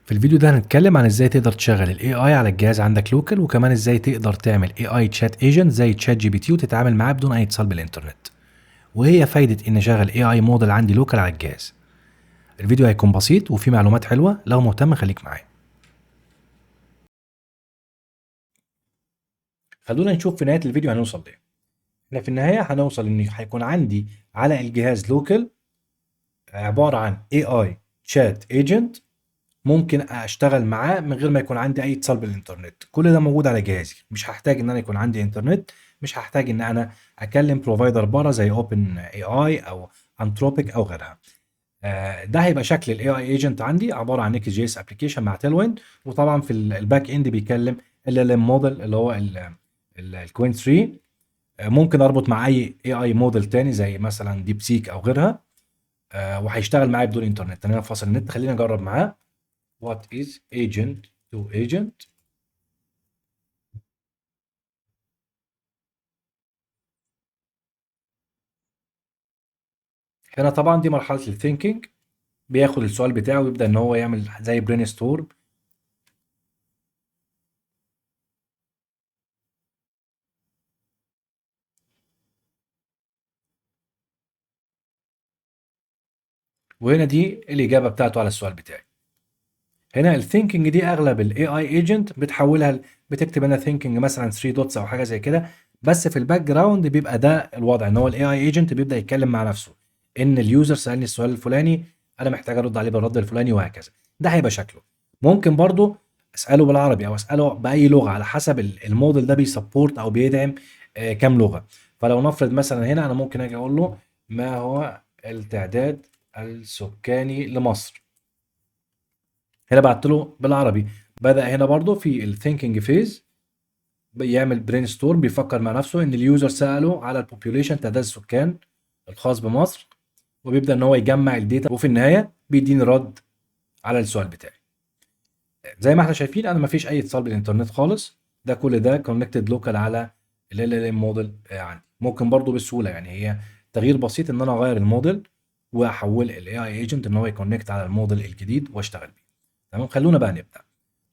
في الفيديو ده هنتكلم عن ازاي تقدر تشغل ال AI على الجهاز عندك لوكال، وكمان ازاي تقدر تعمل AI chat agent زي تشات جي بي تي وتتعامل معاه بدون اي اتصال بالانترنت. وهي فايدة ان اشغل AI موديل عندي لوكال على الجهاز. الفيديو هيكون بسيط وفيه معلومات حلوة، لو مهتم خليك معايا. خلونا نشوف في نهاية الفيديو هنوصل ليه. احنا في النهاية هنوصل ان هيكون عندي على الجهاز لوكال عبارة عن AI chat agent ممكن اشتغل معاه من غير ما يكون عندي اي اتصال بالانترنت. كل ده موجود على جهازي، مش هحتاج ان انا يكون عندي انترنت، مش هحتاج ان انا اكلم بروفايدر بره زي اوبن اي اي او انتروبيك او غيرها. ده هيبقى شكل الاي اي ايجنت عندي، عباره عن اكس جي اس ابلكيشن مع تيلوين، وطبعا في الباك اند بيكلم ال ال ام موديل اللي هو الكوين 3. ممكن اربط مع اي اي موديل تاني زي مثلا ديب سيك او غيرها، وهيشتغل معايا بدون انترنت. انا فاصل النت، خلينا نجرب معاه. What is agent to agent؟ هنا طبعا دي مرحلة الثينكينج، بياخد السؤال بتاعه ويبدأ ان هو يعمل زي برين ستورم. وهنا دي الإجابة بتاعته على السؤال بتاعي. هنا الثينكينج دي اغلب الاي اي ايجنت بتحولها بتكتب هنا ثينكينج مثلا 3 دوتس او حاجة زي كده، بس في الباك جراوند بيبقى ده الوضع، ان هو الاي اي ايجنت بيبدأ يتكلم مع نفسه ان اليوزر سألني السؤال الفلاني، انا محتاج ارد عليه بالرد الفلاني وهكذا. ده هيبقى شكله. ممكن برضو اساله بالعربي او اساله باي لغه على حسب الموديل ده بيسبورت او بيدعم كام لغه. فلو نفرض مثلا هنا انا ممكن اجي اقول له ما هو التعداد السكاني لمصر. هنا بعت له بالعربي. بدأ هنا برضو في الثينكينج فيز، بيعمل برين ستورم، بيفكر مع نفسه ان اليوزر سأله على البوبيوليشن تعداد السكان الخاص بمصر، وبيبدأ ان هو يجمع الداتا، وفي النهاية بيديني رد على السؤال بتاعي. زي ما احنا شايفين انا مفيش اي اتصال بالانترنت خالص، ده كل ده كونكتد لوكال على ال ال ام موديل عندي. ممكن برضو بسهوله، يعني هي تغيير بسيط ان انا اغير الموديل واحول الاي اي ايجنت ان هو يكونكت على الموديل الجديد واشتغل بيه. تمام، خلونا بقى نبدا.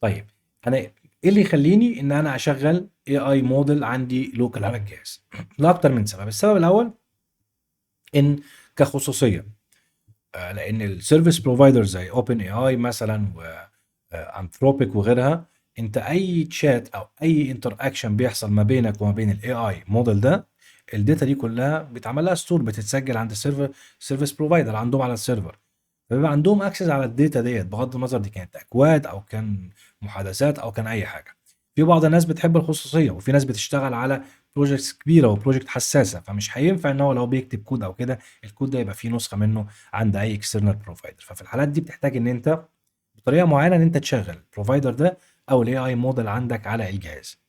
طيب، انا ايه اللي يخليني ان انا اشغل اي اي موديل عندي لوكال على الجهاز؟ لاكتر من سبب. السبب الاول ان كخصوصيه، لان السيرفيس بروفايدر زي اوبن اي اي مثلا وانثروبيك وغيرها، انت اي تشات او اي انتر اكشن بيحصل ما بينك وما بين الاي اي موديل ده، الداتا دي كلها بيتعمل لها ستور، بتتسجل عند السيرفر، سيرفيس بروفايدر عندهم على السيرفر. فبيبقى عندهم اكسس على الداتا ديت، بغض النظر دي كانت اكواد او كان محادثات او كان اي حاجه. في بعض الناس بتحب الخصوصيه، وفي ناس بتشتغل على بروجكتس كبيره وبروجكت حساسه، فمش هينفع ان هو لو بيكتب كود او كده الكود ده يبقى فيه نسخه منه عند اي اكسترنال بروفايدر. ففي الحالات دي بتحتاج ان انت بطريقه معينه ان انت تشغل البروفايدر ده او الاي اي موديل عندك على الجهاز.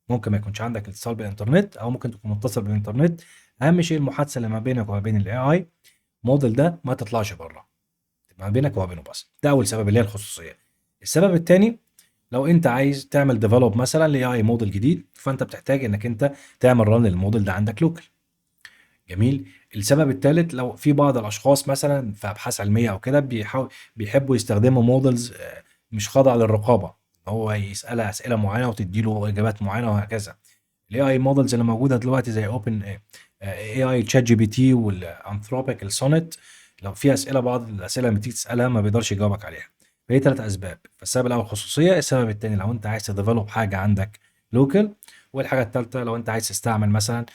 ممكن ما يكونش عندك اتصال بالانترنت، او ممكن تكون متصل بالانترنت. اهم شيء المحادثه اللي ما بينك وما بين الاي اي موديل ده ما تطلعش بره، ما بينك وما بينه بس. ده اول سبب اللي هي الخصوصيه. السبب الثاني، لو انت عايز تعمل ديفلوب مثلا لاي اي موديل جديد، فانت بتحتاج انك انت تعمل ران للموديل ده عندك لوكال. جميل. السبب الثالث، لو في بعض الاشخاص مثلا في ابحاث علميه او كده بيحبوا يستخدموا موديلز مش خاضعه للرقابه، هو يسالها اسئله معينه وتدي له اجابات معينه وهكذا. الاي اي موديلز اللي موجوده دلوقتي زي اوبن اي اي تشات جي بي تي والانثروبيك السونيت، لو في اسئله، بعض الاسئله لما تيجي تسالها ما بيقدرش يجاوبك عليها. فهي ثلاث اسباب. فالسبب الاول خصوصيه، السبب الثاني لو انت عايز تديفلوب حاجه عندك لوكال، والحاجه الثالثه لو انت عايز تستعمل مثلا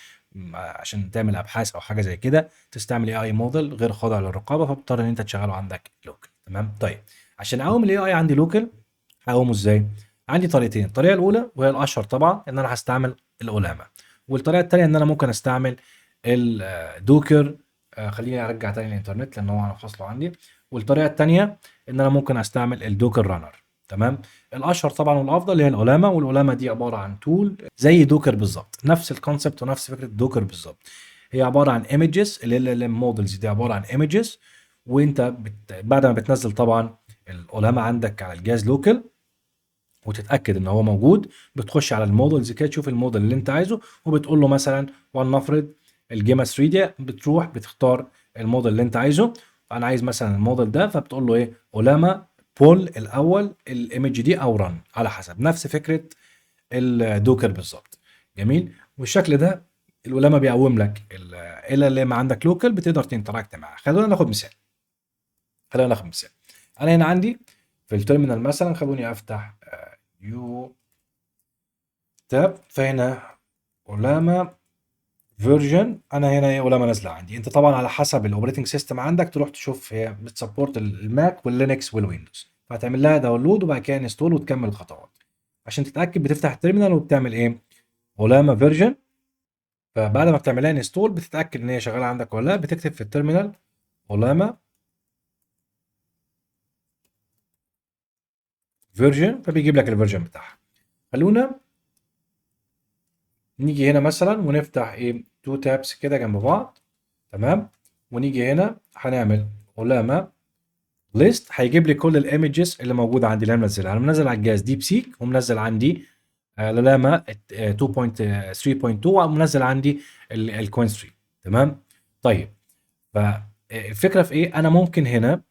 عشان تعمل ابحاث او حاجه زي كده، تستعمل اي اي موديل غير خاضع للرقابه، فبتضطر ان انت تشغله عندك لوكال. تمام. طيب، عشان اقوم الاي اي عندي لوكال هقومه ازاي؟ عندي طريقتين. الطريقه الاولى وهي الاشهر طبعا ان انا هستعمل الأولامة، والطريقه الثانيه ان انا ممكن استعمل الدوكر. خليني ارجع تاني الانترنت لان هو انا فاصله عندي. والطريقه الثانيه ان انا ممكن استعمل الدوكر رانر. تمام. الاشهر طبعا والافضل هي الأولامة، والأولامة دي عباره عن تول زي دوكر بالظبط، نفس الكونسبت ونفس فكره دوكر بالظبط. هي عباره عن ايمجز، ال ام مودلز دي عباره عن ايمجز، وانت بعد ما بتنزل طبعا الأولامة عندك على الجهاز لوكال وتتاكد ان هو موجود، بتخش على المودلز كده تشوف الموديل اللي انت عايزه، وبتقول له مثلا ولنفرض الجيما 3 دي، بتروح بتختار الموديل اللي انت عايزه. انا عايز مثلا الموديل ده، فبتقول له ايه اولاما بول الاول الايمج دي او رن، على حسب، نفس فكره الدوكر بالظبط. جميل. والشكل ده ولما بيقوم لك اللي ما عندك لوكال بتقدر تنتراكت معاه. خلونا ناخد مثال. انا هنا عندي في التيرمينال مثلا، خلوني افتح يو تاب، فهنا اولاما فيرجن، انا هنا ايه اولاما نازله عندي. انت طبعا على حسب الاوبريتنج سيستم عندك تروح تشوف هي بتسبورت الماك واللينكس والويندوز، فهتعمل لها داونلود وبعد كده انستول وتكمل الخطوات. عشان تتاكد بتفتح التيرمينال وبتعمل ايه اولاما فيرجن، فبعد ما بتعمل لها انستول بتتاكد ان هي شغاله عندك ولا لا، بتكتب في التيرمينال اولاما فيرجن، فبيجيب لك الفيرجن بتاعها. خلونا نيجي هنا مثلا ونفتح ايه تو تابس كده جنب بعض. تمام. ونيجي هنا هنعمل اولاما ليست، هيجيب لي كل الايمجز اللي موجوده عندي اللي انا منزلها. انا منزل على الجهاز ديب سيك، ومنزل عندي لاما 2.3.2، ومنزل عندي الكوين 3. تمام. طيب، فالفكره في ايه؟ انا ممكن هنا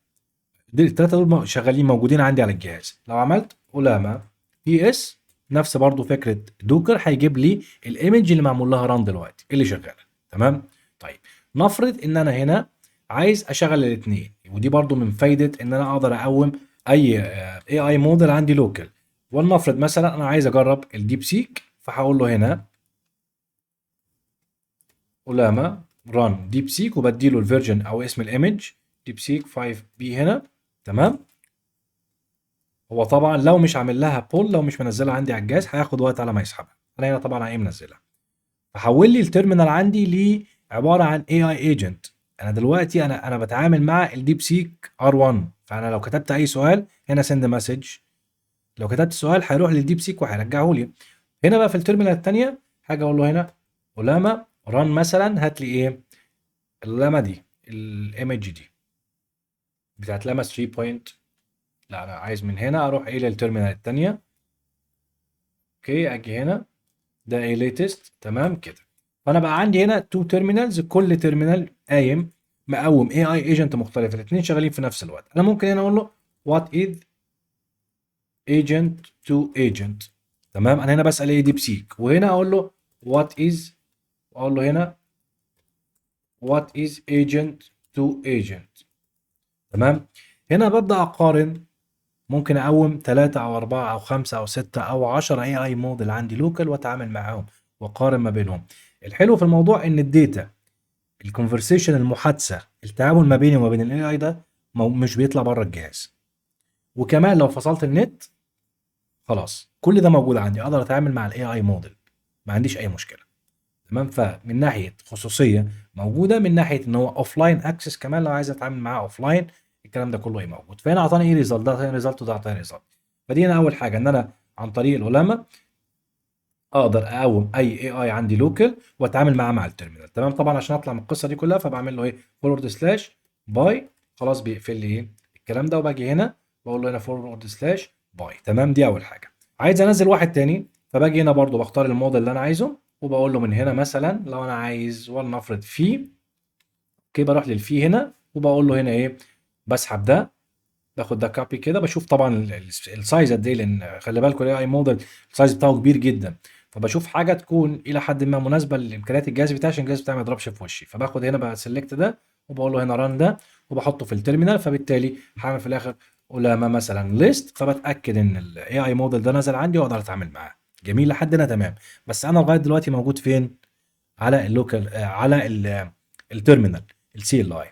الثلاثه دول شغالين موجودين عندي على الجهاز. لو عملت اولاما بي اس، نفس برضو فكره دوكر، هيجيب لي الايمج اللي معمول لها ران دلوقتي اللي شغاله. تمام. طيب، نفرض ان انا هنا عايز اشغل الاثنين، ودي برضو من فايده ان انا اقدر اقوم اي اي موديل عندي لوكال. ولنفرض مثلا انا عايز اجرب الديب سيك، فهقول له هنا اولاما ران ديب سيك، وبديله الفيرجن او اسم الايمج ديب سيك 5 بي هنا. تمام. هو طبعا لو مش عامل لها بول، لو مش منزلها عندي على الجهاز هياخد وقت على ما يسحبها. انا هنا طبعا ايه منزلها، فحول لي التيرمينال عندي لعباره عن اي اي ايجنت. انا دلوقتي انا بتعامل مع الديب سيك ار 1، فانا لو كتبت اي سؤال هنا سند مسج، لو كتبت سؤال هيروح للديب سيك وهيرجعه لي. هنا بقى في التيرمينال الثانيه حاجه اقول له هنا اولاما ران مثلا، هات لي ايه اللاما دي، الايمج دي بتاعت لاما 3. لا، انا عايز من هنا اروح ايه للتيرمينال الثانيه. اوكي، اجي هنا، ده ايه ليتست. تمام كده. فانا بقى عندي هنا تو تيرمينالز، كل تيرمينال قايم مقوم اي اي ايجنت مختلف، الاثنين شغالين في نفس الوقت. انا ممكن هنا اقول له وات از ايجنت تو ايجنت. تمام. انا هنا بسال ايه ديب سيك، وهنا اقول له وات از، اقول له هنا وات از ايجنت تو ايجنت. تمام. هنا ببدا اقارن، ممكن اقوم 3 او 4 او 5 او 6 او 10 اي اي موديل عندي لوكال واتعامل معاهم واقارن ما بينهم. الحلو في الموضوع ان الداتا، الكونفرسيشن، المحادثه، التعامل ما بيني وما بين الاي اي ده مش بيطلع بره الجهاز. وكمان لو فصلت النت خلاص كل ده موجود عندي، اقدر اتعامل مع الاي اي موديل، ما عنديش اي مشكله. تمام. فمن ناحيه خصوصيه موجوده، من ناحيه ان هو اوف لاين اكسس كمان لو عايز اتعامل معاه اوف لاين، الكلام ده كله ايه موجود. فهنا اعطاني ايه ريزلت، ده اعطاني ريزلت وده اعطاني ريزلت. فدي انا اول حاجه ان انا عن طريق العلماء اقدر اقوم اي اي عندي لوكال واتعامل معاه مع التيرمينال. تمام. طبعا عشان اطلع من القصه دي كلها فبعمل له ايه فورورد سلاش باي، خلاص بيقفل لي ايه الكلام ده، وباجي هنا بقول له هنا فورورد سلاش باي. تمام. دي اول حاجه. عايز انزل واحد تاني، فباجي هنا برضو بختار الموديل اللي انا عايزه، وبقول له من هنا مثلا لو انا عايز ولنفرض في، اوكي، بروح للفي هنا وبقول له هنا ايه بسحب ده، باخد ده كوبي كده، بشوف طبعا السايز قد ايه، لان خلي بالكم الاي اي موديل السايز بتاعه كبير جدا، فبشوف حاجه تكون الى حد ما مناسبه لامكانيات الجهاز بتاعي عشان الجهاز بتاعي ما يضربش في وشي. فباخد هنا بقى سيلكت ده وبقول له هنا ران ده، وبحطه في التيرمينال، فبالتالي هعمل في الاخر علامه مثلا ليست، فبتاكد ان الاي اي موديل ده نزل عندي واقدر اتعامل معاه. جميل لحد هنا تمام. بس انا لغايه دلوقتي موجود فين؟ على اللوكال، على التيرمينال السي ال اي.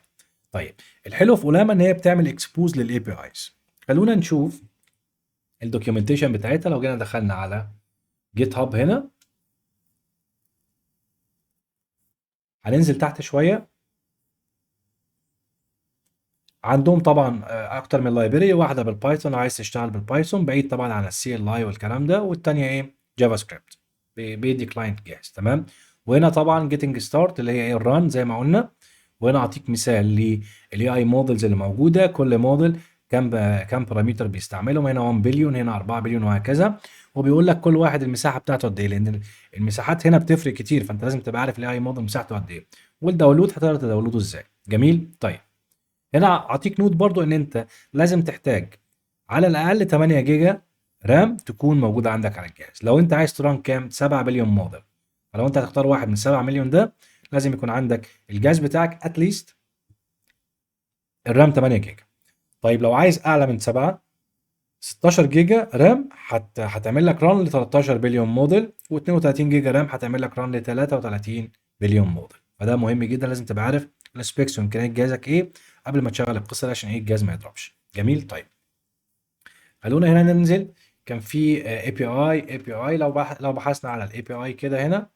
طيب، الحلو في اولاما ان هي بتعمل اكسبوز للاي بي ايز. خلونا نشوف الدوكيومنتيشن بتاعتها. لو جينا دخلنا على جيت هاب هنا، هننزل تحت شويه، عندهم طبعا اكتر من لايبرري، واحده بالبايثون لو عايز تشتغل بالبايثون، بعيد طبعا عن السي ال اي والكلام ده، والثانيه ايه جافا سكريبت بيدي كلاينت جاهز. تمام. وهنا طبعا جيتنج ستارت اللي هي ايه الران زي ما قلنا. وهنا اعطيك مثال للاي اي مودلز اللي موجوده، كل موديل كام بارامتر بيستعملهم، هنا 1 بليون، هنا 4 بليون، وهكذا. وبيقول لك كل واحد المساحه بتاعته قد ايه، لان المساحات هنا بتفرق كتير، فانت لازم تبقى عارف الاي اي موديل مساحته قد ايه، والداونلود هتقدر تداونلوده ازاي. جميل. طيب، هنا اعطيك نوت برضو ان انت لازم تحتاج على الاقل 8 جيجا رام تكون موجوده عندك على الجهاز. لو انت عايز تران كام 7 بليون موديل، فلو انت هتختار واحد من 7 مليون ده لازم يكون عندك الجهاز بتاعك اتليست الرام 8 جيجا. طيب لو عايز اعلى من 7، 16 جيجا رام هتعمل لك ران ل 13 بليون موديل، و32 جيجا رام هتعمل لك ران ل 33 بليون موديل. فده مهم جدا، لازم تبقى عارف السبيكس وامكانيات جهازك ايه قبل ما تشغل القصه دي عشان ايه الجهاز ما يضربش. جميل. طيب خلونا هنا ننزل. كان في اي بي اي لو بحثنا على الاي بي اي كده هنا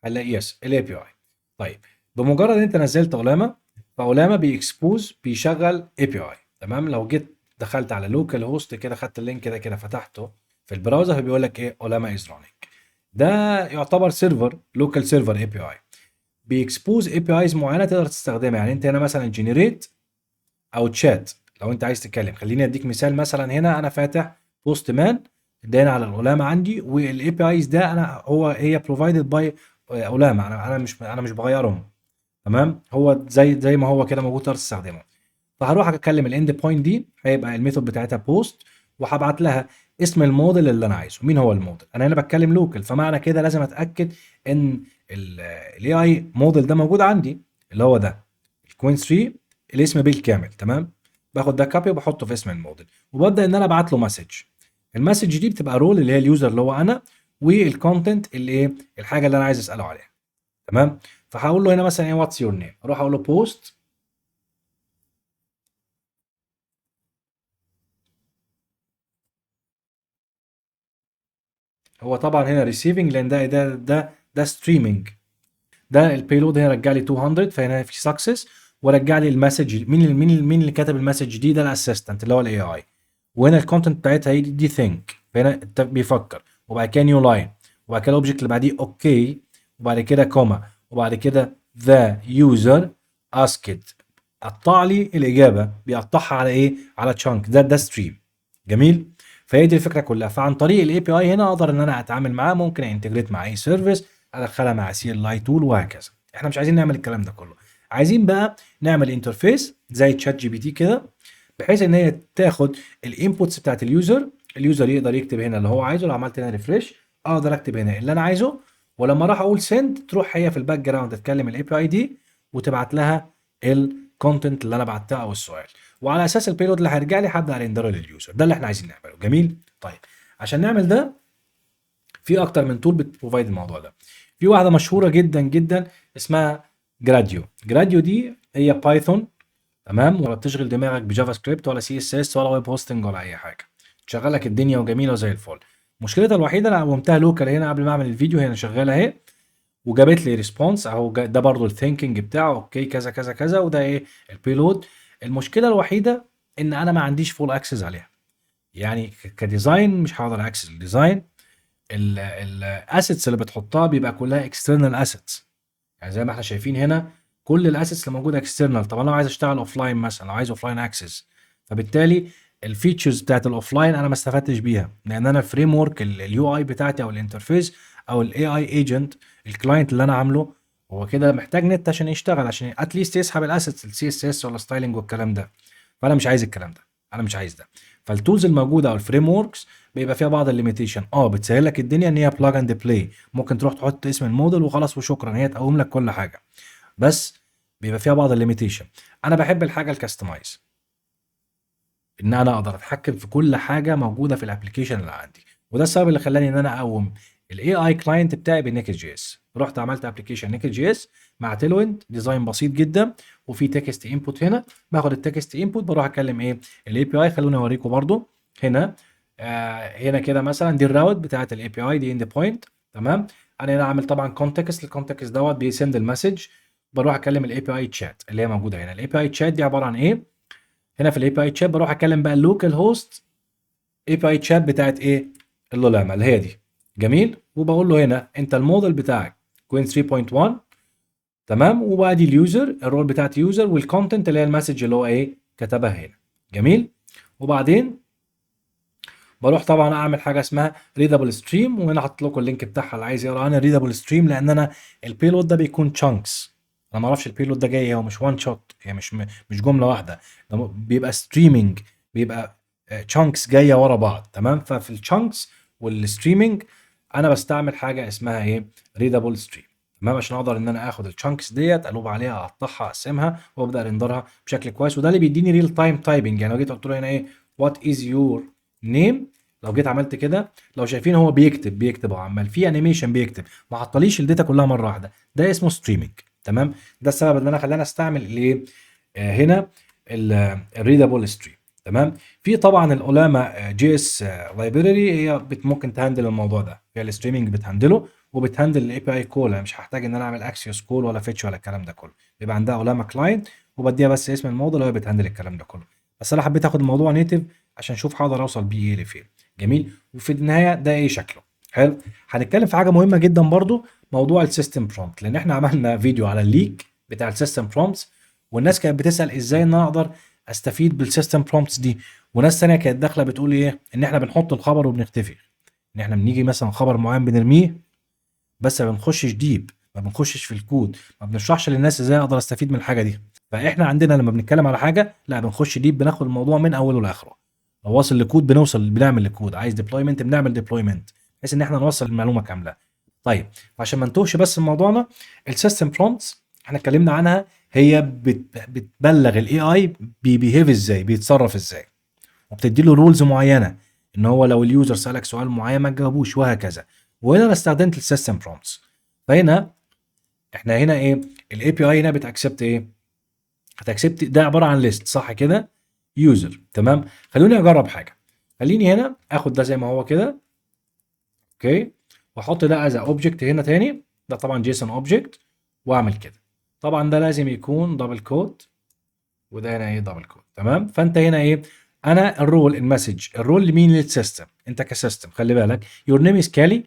هنلاقي يس الاي بي اي. طيب بمجرد ان انت نزلت اولاما، فاولاما بيكسبوز بيشغل اي بي اي. تمام. لو جيت دخلت على لوكال هوست كده، خدت اللينك كده كده فتحته في البراوزر، فبيقول لك ايه اولاما از رانينج. ده يعتبر سيرفر، لوكال سيرفر اي بي اي بيكسبوز اي بي ايز معينه تقدر تستخدمها. يعني انت هنا مثلا جنريت او تشات لو انت عايز تتكلم. خليني اديك مثال. مثلا هنا انا فاتح بوست مان اداني على الاولاما عندي، والاي بي ايز ده انا هي بروفايدد باي اولاما. انا مش بغيرهم. تمام. هو زي ما هو كده موجود تقدر تستخدمه. فهروح اكلم الاند بوينت دي، هيبقى الميثود بتاعتها بوست، وهبعت لها اسم الموديل اللي انا عايزه. مين هو الموديل؟ انا هنا بتكلم لوكال، فمعنى كده لازم اتاكد ان الاي اي موديل ده موجود عندي، اللي هو ده الكوين 3 الاسم بالكامل. تمام. باخد ده كوبي وبحطه في اسم الموديل، وببدا ان انا ابعت له مسج. المسج دي بتبقى رول اللي هي اليوزر اللي هو انا، والكونتنت اللي ايه الحاجه اللي انا عايز اساله عليها. تمام. فهقول له هنا مثلا ايه واتس يور نيم، اروح اقول له بوست. هو طبعا هنا ريسيفنج لان ده ستريمنج. ده البيلود هنا رجع لي 200، فهنا في سكسس ورجع لي المسج. مين اللي كتب المسج دي؟ ده الاسيستنت اللي هو الاي اي. وهنا الكونتنت بتاعتها هي دي ثينك، فهنا بيفكر. وبعد كده نيو لاين، وبعد كده الاوبجكت اللي بعديه اوكي، وبعد كده كوما، وبعد كده ذا يوزر اسكت. قطع لي الاجابه، بيقطعها على ايه؟ على تشانك. ده ستريم. جميل. فهي دي الفكره كلها. فعن طريق الاي بي اي هنا اقدر ان انا اتعامل معاه، ممكن انتجريت مع اي سيرفيس، ادخلها مع سي ال اي تول وهكذا. احنا مش عايزين نعمل الكلام ده كله، عايزين بقى نعمل انترفيس زي تشات جي بي تي كده، بحيث ان هي تاخد الانبوتس بتاعت اليوزر يقدر يكتب هنا اللي هو عايزه. لو عملت هنا ريفريش اقدر اكتب هنا اللي انا عايزه، ولما راح اقول سند تروح هي في الباك جراوند تتكلم الاي بي اي دي وتبعت لها الكونتنت اللي انا بعتها او السؤال. وعلى اساس البيلود اللي هيرجع لي هبدا ارندره لليوزر. ده اللي احنا عايزين نعمله. جميل. طيب عشان نعمل ده في اكتر من تول بتبروفايد الموضوع ده. في واحده مشهوره جدا جدا اسمها جراديو. جراديو دي هي بايثون. تمام. ولا بتشغل دماغك بجافا سكريبت ولا سي اس اس ولا ويب هوستنج ولا اي حاجه، تشغلك الدنيا وجميله وزي الفل. مشكلتها الوحيده انا قومتها لوكال هنا قبل ما اعمل الفيديو، هي شغاله اهي، وجابت لي ريسبونس اهو. ده برضو الثينكينج بتاعه اوكي كذا كذا كذا، وده ايه البيلود. المشكله الوحيده ان انا ما عنديش فول اكسس عليها. يعني كديزاين مش هقدر اكسس الديزاين. الاسيتس اللي بتحطها بيبقى كلها اكسترنال اسيتس. يعني زي ما احنا شايفين هنا كل الاسيتس اللي موجوده اكسترنال. طب انا لو عايز اشتغل اوف لاين مثلا، لو عايز اوف لاين اكسس، فبالتالي الفيتشرز بتاعت الاوف لاين انا ما استفدتش بيها، لان انا الفريم ورك اليو اي بتاعتي او الانترفيس او الاي اي ايجنت الكلاينت اللي انا عامله هو كده محتاج نت عشان يشتغل، عشان اتليست يسحب الاسيتس السي اس اس ولا ستايلنج والكلام ده. فانا مش عايز الكلام ده، انا مش عايز ده. فالتولز الموجوده او الفريم وركس بيبقى فيها بعض الليميتيشن. بتسهل لك الدنيا ان هي بلاج اند بلاي، ممكن تروح تحط اسم الموديل وخلاص وشكرا، هي تقوم لك كل حاجه. بس بيبقى فيها بعض الليميتيشن. انا بحب الحاجه الكاستمايز، ان انا اقدر اتحكم في كل حاجه موجوده في الابلكيشن اللي عندي. وده السبب اللي خلاني ان انا اقوم الاي اي كلاينت بتاعي بنيكد جي اس. رحت عملت ابلكيشن نيكد جي اس مع تيلويند، ديزاين بسيط جدا، وفي تكست انبوت هنا. باخد التكست انبوت بروح اكلم ايه الاي بي اي. خلوني اوريكم برضو هنا. هنا كده مثلا دي الراوت بتاعت الاي بي اي، دي اند بوينت. تمام. انا هنا عامل طبعا كونتكست، الكونتكست دوت بيسند المسج. بروح اكلم الاي بي اي تشات اللي هي موجوده هنا. الاي بي اي تشات دي عباره عن ايه؟ هنا في الاي بي اي تشات بروح اكلم بقى اللوكال هوست اي بي اي تشات بتاعت ايه اللولامه اللي هي دي. جميل. وبقول له هنا انت الموديل بتاعك كوين 3.1. تمام. وبعدي اليوزر الرول بتاعت يوزر، والكونتنت اللي هي المسج اللي هو ايه كتبها هنا. جميل. وبعدين بروح طبعا اعمل حاجه اسمها ريدابل ستريم، وهنا حاطط لكم اللينك بتاعها اللي عايز يقرا عنها ريدابل ستريم، لان انا البيلود ده بيكون تشانكس. انا ما اعرفش البيلود ده جاي هو مش وان شوت، هي مش جمله واحده. ده بيبقى ستريمنج، بيبقى chunks جايه ورا بعض. تمام، ففي الchunks والستريمنج انا بستعمل حاجه اسمها ايه، readable stream. تمام، عشان اقدر ان انا اخد الchunks ديت الوب عليها، اقطعها، اقسمها، وابدا ارندرها بشكل كويس. وده اللي بيديني ريل تايم تايبنج. يعني لو جيت قلت له هنا ايه وات از يور نيم، لو جيت عملت كده، لو شايفين هو بيكتب اهو، عمال في انيميشن بيكتب، ما حطليش الداتا كلها مره واحده. ده اسمه ستريمنج. تمام، ده السبب اللي انا خلاني استعمل الايه هنا الريدابل ستريم. تمام، في طبعا الاولاما جي اس لايبراري، هي ممكن تهندل الموضوع ده، هي الستريمنج بتهندله وبتهندل الاي بي اي كول. انا مش هحتاج ان انا اعمل اكسيوس كول ولا فيتش ولا الكلام ده كله، بيبقى عندها اولاما كلاينت وبديها بس اسم الموديل وهي بتهندل الكلام ده كله. بس انا حبيت اخد الموضوع نيتف عشان اشوف هقدر اوصل بيه ايه لفين. جميل، وفي النهايه ده ايه شكله حلو. هنتكلم في حاجه مهمه جدا برضو، موضوع السيستم برومبت، لان احنا عملنا فيديو على الليك بتاع السيستم برومبتس، والناس كانت بتسال ازاي ان انا اقدر استفيد بالسيستم برومبتس دي. وناس تانية كانت داخله بتقول ايه، ان احنا بنحط الخبر وبنختفي، ان احنا بنيجي مثلا خبر معين بنرميه بس ما بنخشش ديب، ما بنخشش في الكود، ما بنشرحش للناس ازاي اقدر استفيد من الحاجه دي. فاحنا عندنا لما بنتكلم على حاجه، لا بنخش ديب، بناخد الموضوع من اوله لاخره. لو واصل لكود بنوصل، بنعمل لكود، عايز ديبلويمنت بنعمل ديبلويمنت، بحيث ان احنا نوصل المعلومه كامله. طيب، عشان ما نتوهش بس موضوعنا، السيستم برومبتس احنا اتكلمنا عنها، هي بتبلغ الاي اي بيبيهيف ازاي، بيتصرف ازاي، وبتدي له رولز معينه، ان هو لو اليوزر سالك سؤال معين ما تجاوبوش، وهكذا. وهنا انا استخدمت السيستم برومبتس. فهنا احنا هنا ايه، الاي بي اي هنا بتاكسبت ايه، هتاكسبت ده عباره عن ليست صح كده، يوزر. تمام، خلوني اجرب حاجه. خليني هنا اخد ده زي ما هو كده، اوكي، واحط ده از اوبجكت هنا تاني، ده طبعا جيسون اوبجكت، واعمل كده. طبعا ده لازم يكون دبل كوت، وده هنا ايه دبل كوت. تمام، فانت هنا ايه، انا الرول المسج، الرول لمين، للسيستم، انت كسيستم خلي بالك your name is Kelly,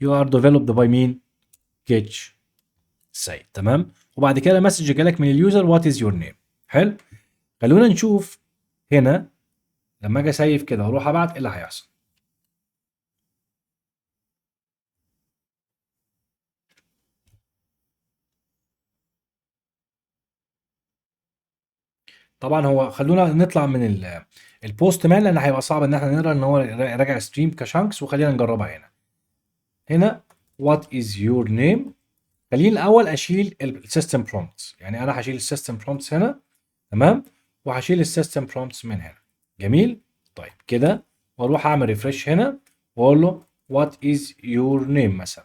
you are developed by مين، كيتش سيد. تمام، وبعد كده المسج جالك من اليوزر وات از يور نيم. حلو، خلونا نشوف هنا لما اجي اسيف كده واروح ابعت ايه اللي هيحصل. طبعا هو خلونا نطلع من البوست مان، لان هيبقى صعب ان احنا نقرا ان هو راجع ستريم كشانكس. وخلينا نجربها هنا. هنا وات از يور نيم، خليني الاول اشيل السيستم برومبتس، يعني انا هشيل السيستم برومبتس هنا. تمام، وهشيل السيستم برومبتس من هنا. جميل، طيب كده، واروح اعمل ريفرش هنا واقول له وات از يور نيم مثلا.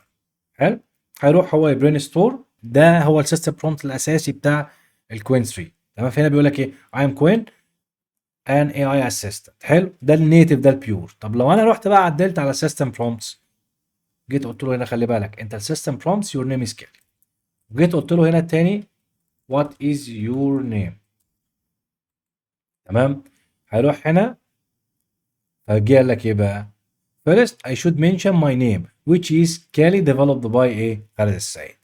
حلو، هيروح هو يبرين ستور، ده هو السيستم برومبت الاساسي بتاع الكوين 3. تمام، فهنا بيقول لك ايه اي ام كوين ان اي اي اسيستنت. حلو، ده النيتف، ده البيور. طب لو انا رحت بقى عدلت على السيستم برومبتس، جيت قلت له هنا خلي بالك انت السيستم برومبتس يور نيم از كيل، وجيت قلت له هنا التاني what is your name. تمام، هيروح هنا هيجي قال لك ايه بقى، first I should mention my name which is Kelly developed by ايه، خالد السيد.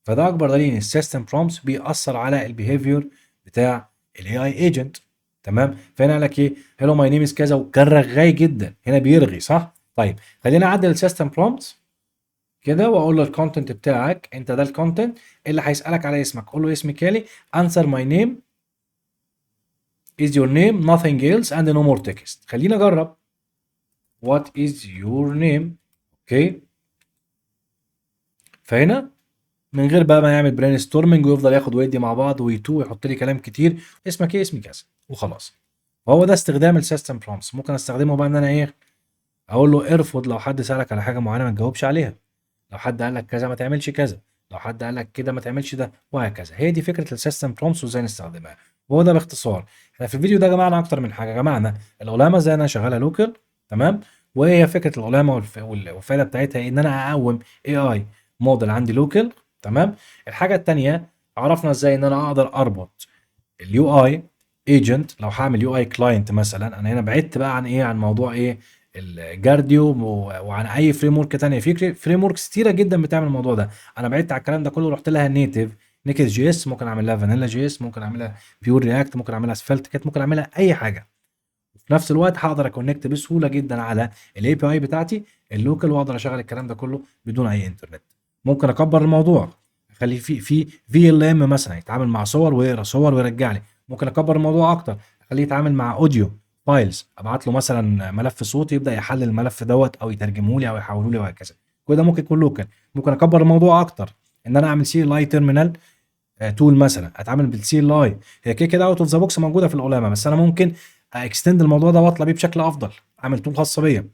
فده اكبر دليل ان السيستم برومبتس بيأثر على البيهيفير بتاع الاي اي ايجنت. تمام، فهنا قال لك ايه هلو ماي نيم از كذا، وكان رغاي جدا، هنا بيرغي صح. طيب خلينا اعدل السيستم برومبتس كده، واقول له الكونتنت بتاعك انت ده الكونتنت اللي هيسالك على اسمك، قول له اسمي كالي، answer my name is your name nothing else and no more text. خلينا اجرب what is your name. اوكي، فهنا من غير بقى ما يعمل برين ستورمنج ويفضل ياخد ويدي مع بعض ويتو ويحط لي كلام كتير، اسمك ايه، اسمي كذا، وخلاص. وهو ده استخدام السيستم برومبتس. ممكن استخدمه بقى ان انا ايه، اقول له ارفض لو حد سالك على حاجه معينه ما تجاوبش عليها، لو حد قال لك كذا ما تعملش كذا، لو حد قال لك كده ما تعملش ده، وهكذا. هي دي فكره السيستم برومبتس وازاي نستخدمها. وهو ده باختصار. احنا في الفيديو ده جمعنا اكتر من حاجه، جمعنا العلامه ازاي انا شغاله لوكال. تمام، وهي فكره العلامه والفائده بتاعتها ان انا اقوم اي اي موديل عندي لوكال. تمام، الحاجه الثانيه عرفنا ازاي ان انا اقدر اربط اليو اي ايجنت. لو هعمل يو اي كلاينت مثلا، انا هنا بعدت بقى عن ايه، عن موضوع ايه الجارديو وعن اي فريم ورك تانية. في فريم وركس كتيره جدا بتعمل الموضوع ده، انا بعدت على الكلام ده كله، رحت لها نيتف نيكست جي اس، ممكن اعمل لها فانيلا جي اس، ممكن اعملها بيور رياكت، ممكن اعملها اسفلت كات، ممكن اعملها اي حاجه. وفي نفس الوقت هقدر اكونكت بسهوله جدا على الاي بي اي بتاعتي اللوكال، واقدر اشغل الكلام ده كله بدون اي انترنت. ممكن اكبر الموضوع، اخلي في ال ام مثلا يتعامل مع صور ويقرا صور ويرجع لي. ممكن اكبر الموضوع اكتر، اخليه يتعامل مع اوديو، فايلز، ابعت له مثلا ملف صوت يبدا يحلل الملف دوت او يترجمه لي او يحوله لي وهكذا. كل ده ممكن يكون لوكال. ممكن اكبر الموضوع اكتر، ان انا اعمل سي ال اي تيرمينال تول مثلا، اتعامل بالسي ال اي. هي كده كده اوت اوف ذا بوكس موجوده في العلامه، بس انا ممكن اكستند الموضوع ده واطلع بيه بشكل افضل، اعمل تول خاصه بيا.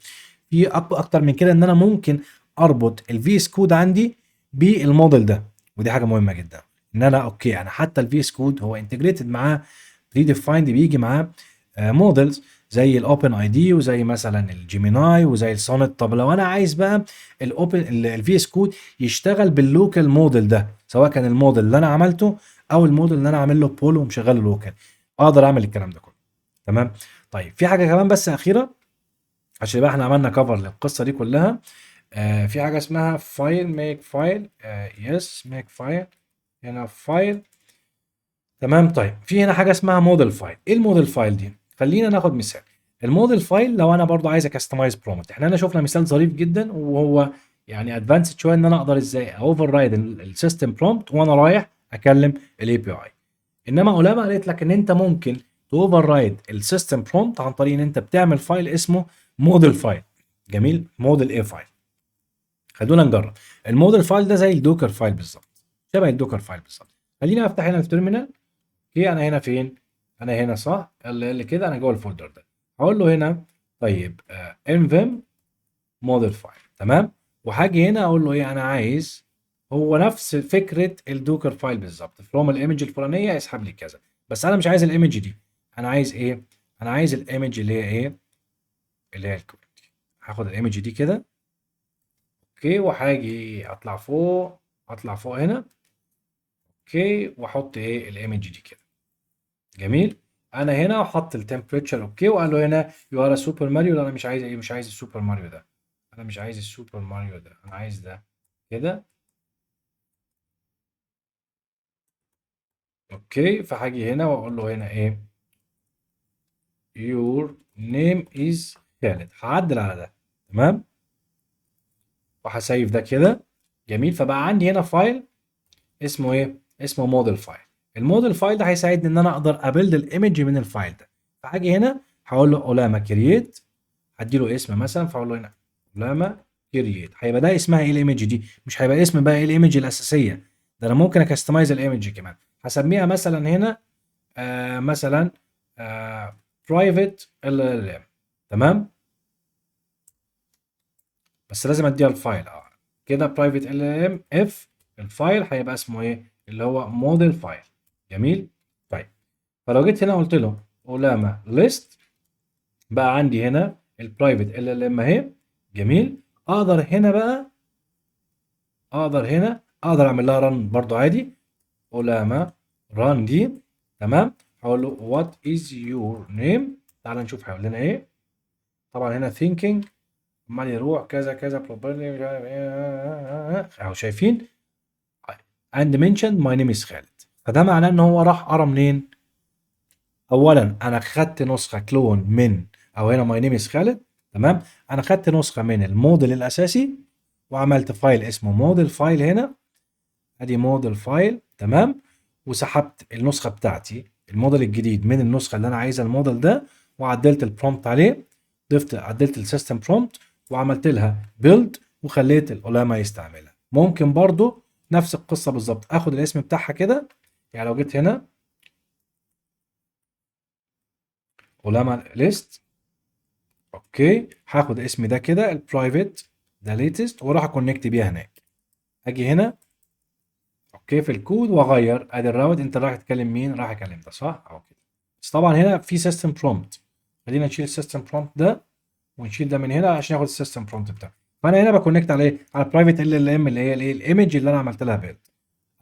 في اكتر من كده، ان انا ممكن اربط الفي اس كود عندي بالموديل ده، ودي حاجه مهمه جدا. ان انا اوكي، انا حتى الفي اس كود هو انتجريتد معاه بري ديفايند، بيجي معاه موديلز زي الاوبن اي دي وزي مثلا الجيميناي وزي السونيت. طب لو انا عايز بقى الاوبن الفي اس كود يشتغل باللوكال موديل ده، سواء كان الموديل اللي انا عملته او الموديل اللي انا عامل له بول ومشغله لوكال، اقدر اعمل الكلام ده كله. تمام. طيب في حاجه كمان بس اخيره، عشان يبقى احنا عملنا كفر للقصه دي كلها. في حاجه اسمها فايل ميك فايل. يس ميك فايل، هنا فايل. تمام. طيب في هنا حاجه اسمها موديل فايل. ايه الموديل فايل دي؟ خلينا ناخد مثال. الموديل فايل لو انا برضو عايز اكستمايز برومت، احنا هنا شفنا مثال ظريف جدا، وهو يعني ادفانسد شويه، ان انا اقدر ازاي اوفر رايد السيستم برومت وانا رايح اكلم الاي بي اي. انما علماء قالت لك ان انت ممكن توفر رايد السيستم برومت عن طريق ان انت بتعمل فايل اسمه موديل فايل. جميل. موديل ايه فايل. خلونا نجرب. الموديل فايل ده زي الدوكر فايل بالظبط، شبه الدوكر فايل بالظبط. خليني افتح هنا التيرمينال. اوكي، انا هنا فين؟ انا هنا صح، اللي كده انا جوه الفولدر ده. هقول له هنا طيب انفيم موديل فايل. تمام. وهاجي هنا اقول له ايه انا عايز. هو نفس فكره الدوكر فايل بالظبط، فروم الايمج الفلانيه اسحب لي كذا، بس انا مش عايز الايمج دي. انا عايز ايه؟ انا عايز الايمج اللي هي ايه؟ اللي هي الكومنت. هاخد الايمج دي كده. اوكي، وهاجي اطلع فوق، اطلع فوق هنا. اوكي، واحط ايه الايمج دي كده. جميل. انا هنا حط التمبريتشر اوكي، وقال له هنا يو ار سوبر ماريو. لا انا مش عايز ايه، مش عايز السوبر ماريو ده. انا مش عايز السوبر ماريو ده، انا عايز ده كده. اوكي، فهاجي هنا واقول له هنا ايه؟ your name is خالد. هعدل على ده. تمام. وهسيف ده كده. جميل. فبقى عندي هنا فايل اسمه ايه؟ اسمه موديل فايل. الموديل فايل ده هيساعدني ان انا اقدر ابيلد الايمج من الفايل ده. فهاجي هنا هقول له اولاما كرييت، هدي له اسم مثلا، فاقول له هنا اولاما كرييت. هيبقى ده اسمها ايه الايمج دي، مش هيبقى اسم بقى ايه الايمج الاساسيه. ده انا ممكن اكستمايز الايمج كمان. هسميها مثلا هنا مثلا برايفت ال ال ام. تمام. بس لازم اديها الفايل كده برايفت ال ال ام اف. الفايل هيبقى اسمه ايه؟ اللي هو موديل فايل. جميل. طيب، فلو جيت هنا قلت له اولاما ليست، بقى عندي هنا البرايفت ال ال ام اهي. جميل. اقدر هنا بقى، اقدر اعمل لها رن برضو عادي. اولاما ران دي. تمام. هقول له وات از يور نيم. تعال نشوف هيقول لنا ايه. طبعا هنا ثينكينج عمال يروح كذا كذا بروبرلي مش عارف ايه اهو شايفين. اند منشن ماي نيم از خالد. فده معناه ان هو راح قرا منين؟ اولا انا خدت نسخه كلون من، او هنا ماي نيم از خالد. تمام. انا خدت نسخه من الموديل الاساسي وعملت فايل اسمه موديل فايل هنا. ادي موديل فايل. تمام. وسحبت النسخه بتاعتي الموديل الجديد من النسخه اللي انا عايزها الموديل ده، وعدلت البرومبت عليه. عدلت السيستم برومبت وعملت لها بيلد وخليت العلماء يستعملها. ممكن برضو نفس القصه بالظبط اخد الاسم بتاعها كده. يعني لو جيت هنا علماء ليست. اوكي، هاخد اسمي ده كده البرايفت ده ليتست واروح اكونكت بيها هناك. اجي هنا اوكي في الكود واغير ادي الراوت. انت رايح تكلم مين؟ رايح اكلم ده صح او كده. بس طبعا هنا في سيستم برومبت. خلينا نشيل السيستم برومبت ده ونشيل ده من هنا عشان ياخد السيستم برومبت بتاعه. فانا هنا بكونكت على ايه؟ على البرايفت ال ال ام اللي هي الايه؟ الايمج اللي انا عملت لها بيلد،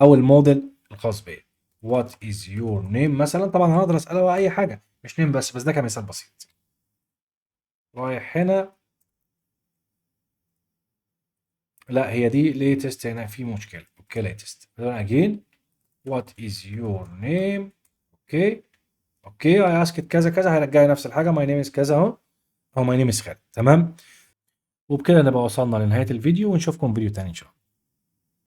او الموديل الخاص بيا. وات از يور نيم مثلا. طبعا انا هقدر اساله اي حاجه مش نيم بس ده كمثال بسيط. رايح هنا. لا هي دي ليتست، هنا في مشكله. اوكي ليتست اجين. وات از يور نيم. اوكي. اوكي اي اسكت كذا كذا، هيرجع لي نفس الحاجه ماي نيم از كذا اهو. هو ماي نيم از خالد. تمام. وبكده نبقى وصلنا لنهايه الفيديو، ونشوفكم فيديو تاني ان شاء الله.